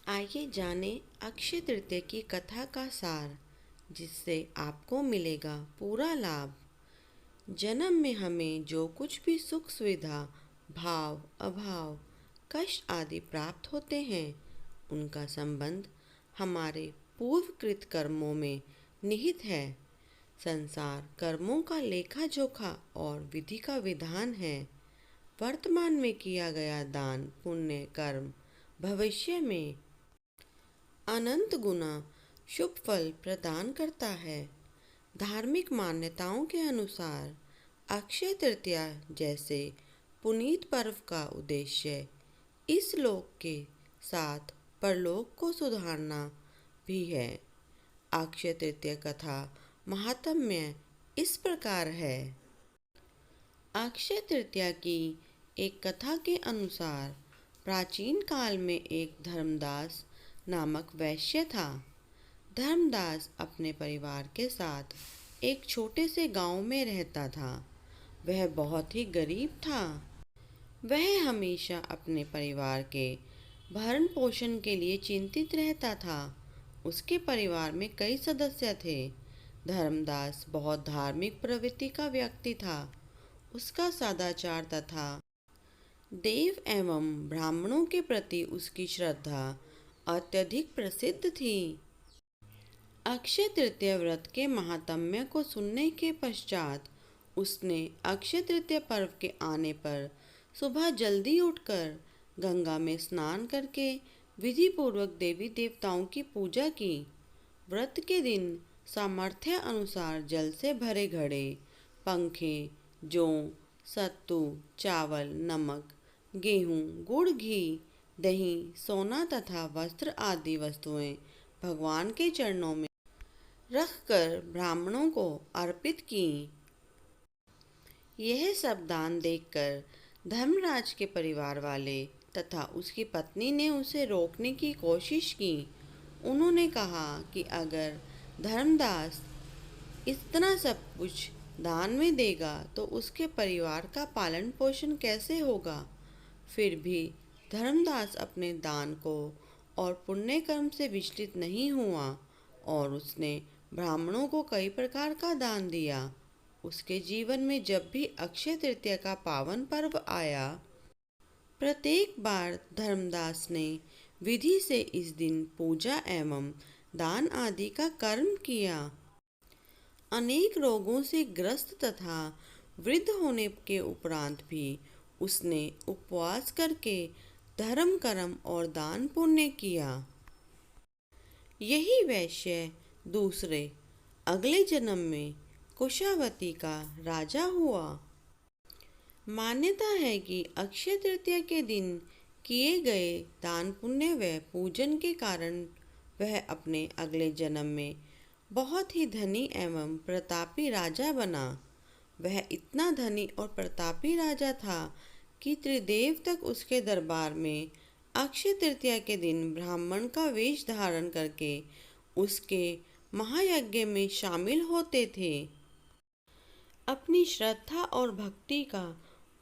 आइए जाने अक्षय तृतीया की कथा का सार, जिससे आपको मिलेगा पूरा लाभ। जन्म में हमें जो कुछ भी सुख सुविधा, भाव अभाव, कष्ट आदि प्राप्त होते हैं, उनका संबंध हमारे पूर्वकृत कर्मों में निहित है। संसार कर्मों का लेखा जोखा और विधि का विधान है। वर्तमान में किया गया दान पुण्य कर्म भविष्य में अनंत गुना शुभ फल प्रदान करता है। धार्मिक मान्यताओं के अनुसार अक्षय तृतीया जैसे पुनीत पर्व का उद्देश्य इस लोक के साथ परलोक को सुधारना भी है। अक्षय तृतीया कथा महात्म्य इस प्रकार है। अक्षय तृतीया की एक कथा के अनुसार प्राचीन काल में एक धर्मदास नामक वैश्य था। धर्मदास अपने परिवार के साथ एक छोटे से गांव में रहता था। वह बहुत ही गरीब था। वह हमेशा अपने परिवार के भरण पोषण के लिए चिंतित रहता था। उसके परिवार में कई सदस्य थे। धर्मदास बहुत धार्मिक प्रवृत्ति का व्यक्ति था। उसका सदाचार तथा देव एवं ब्राह्मणों के प्रति उसकी श्रद्धा अत्यधिक प्रसिद्ध थी। अक्षय तृतीया व्रत के महात्म्य को सुनने के पश्चात उसने अक्षय तृतीया पर्व के आने पर सुबह जल्दी उठकर गंगा में स्नान करके विधि पूर्वक देवी देवताओं की पूजा की। व्रत के दिन सामर्थ्य अनुसार जल से भरे घड़े, पंखे, जौ, सत्तू, चावल, नमक, गेहूँ, गुड़, घी, दही, सोना तथा वस्त्र आदि वस्तुएं भगवान के चरणों में रखकर ब्राह्मणों को अर्पित की। यह सब दान देखकर धर्मराज के परिवार वाले तथा उसकी पत्नी ने उसे रोकने की कोशिश की। उन्होंने कहा कि अगर धर्मदास इतना सब कुछ दान में देगा तो उसके परिवार का पालन पोषण कैसे होगा। फिर भी धर्मदास अपने दान को और पुण्य कर्म से विचलित नहीं हुआ और उसने ब्राह्मणों को कई प्रकार का दान दिया। उसके जीवन में जब भी अक्षय तृतीया का पावन पर्व आया, प्रत्येक बार धर्मदास ने विधि से इस दिन पूजा एवं दान आदि का कर्म किया। अनेक रोगों से ग्रस्त तथा वृद्ध होने के उपरांत भी उसने उपवास करके धर्म कर्म और दान पुण्य किया। यही वैश्य दूसरे अगले जन्म में कुशावती का राजा हुआ। मान्यता है कि अक्षय तृतीया के दिन किए गए दान पुण्य व पूजन के कारण वह अपने अगले जन्म में बहुत ही धनी एवं प्रतापी राजा बना। वह इतना धनी और प्रतापी राजा था कि त्रिदेव तक उसके दरबार में अक्षय तृतीया के दिन ब्राह्मण का वेश धारण करके उसके महायज्ञ में शामिल होते थे। अपनी श्रद्धा और भक्ति का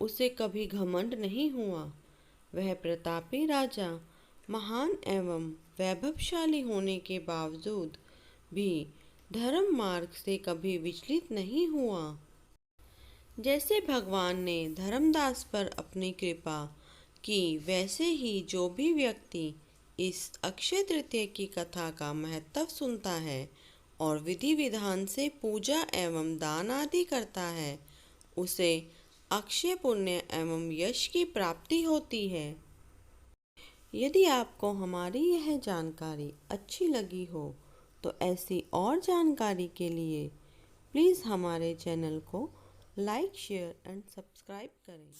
उसे कभी घमंड नहीं हुआ। वह प्रतापी राजा महान एवं वैभवशाली होने के बावजूद भी धर्म मार्ग से कभी विचलित नहीं हुआ। जैसे भगवान ने धर्मदास पर अपनी कृपा की, वैसे ही जो भी व्यक्ति इस अक्षय तृतीया की कथा का महत्व सुनता है और विधि विधान से पूजा एवं दान आदि करता है, उसे अक्षय पुण्य एवं यश की प्राप्ति होती है। यदि आपको हमारी यह जानकारी अच्छी लगी हो तो ऐसी और जानकारी के लिए प्लीज़ हमारे चैनल को लाइक शेयर एंड सब्सक्राइब करें।